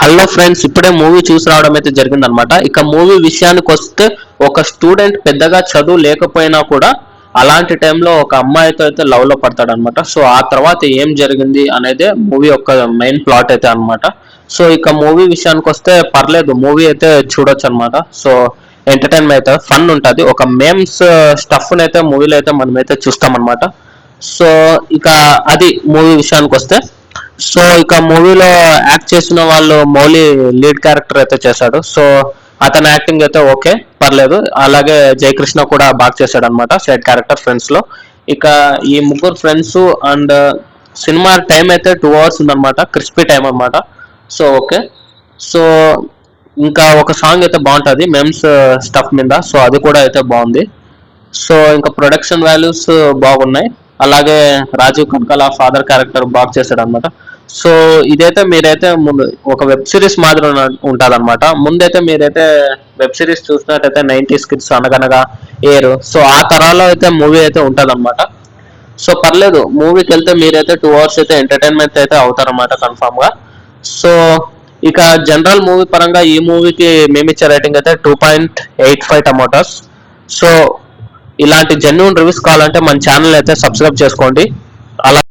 Hello friends, ఇప్పుడే movie చూసి రావడం అయితే జరిగిందనమాట. ఇక మూవీ విషయానికి వస్తే, ఒక స్టూడెంట్ పెద్దగా చదువు లేకపోయినా కూడా అలాంటి టైంలో ఒక అమ్మాయితో అయితే లవ్ లో పడతాడనమాట. సో ఆ తర్వాత ఏం జరిగింది అనేది మూవీ యొక్క మెయిన్ ప్లాట్ అయితే అనమాట. సో ఇక మూవీ విషయానికి వస్తే పర్లేదు, మూవీ అయితే చూడొచ్చు అనమాట. సో ఎంటర్టైన్మెంట్ అయితే ఫన్ ఉంటుంది. ఒక మేమ్స్ స్టఫ్ అయితే మూవీలో అయితే మనమైతే చూస్తాం అనమాట. సో ఇక అది మూవీ విషయానికి వస్తే, సో ఇక మూవీలో యాక్ట్ చేసిన వాళ్ళు మౌలి లీడ్ క్యారెక్టర్ అయితే చేశాడు. సో అతని యాక్టింగ్ అయితే ఓకే, పర్లేదు. అలాగే జయకృష్ణ కూడా బాగా చేశాడు అనమాట సైడ్ క్యారెక్టర్ ఫ్రెండ్స్ లో. ఇక ఈ ముగ్గురు ఫ్రెండ్స్ అండ్ సినిమా టైం అయితే 2 hours ఉందన్నమాట, క్రిస్పీ టైం అనమాట. So okay. సో ఇంకా ఒక సాంగ్ అయితే బాగుంటుంది మెమ్స్ స్టఫ్ మీద, సో అది కూడా అయితే బాగుంది. సో ఇంకా ప్రొడక్షన్ వాల్యూస్ బాగున్నాయి. అలాగే రాజీవ్ కనకాల ఫాదర్ క్యారెక్టర్ బాగా చేశాడు అనమాట. సో ఇదైతే మీరైతే ముందు ఒక వెబ్ సిరీస్ మాదిరి ఉంటుంది అనమాట. ముందైతే మీరైతే వెబ్ సిరీస్ చూసినట్టయితే 90s కిడ్స్, అనగనగా, ఏరు, సో ఆ తరాలో అయితే మూవీ అయితే ఉంటుంది అనమాట. సో పర్లేదు, మూవీకి వెళ్తే మీరైతే 2 hours అయితే ఎంటర్టైన్మెంట్ అయితే అవుతారన్నమాట కన్ఫామ్ గా. సో ఇక జనరల్ మూవీ పరంగా ఈ మూవీకి మేమిచ్చే రేటింగ్ అయితే 2.85 టమోటాస్. సో ఇలాంటి జెన్యున్ రివ్యూస్ కావాలంటే మన ఛానల్ అయితే సబ్స్క్రైబ్ చేసుకోండి. అలా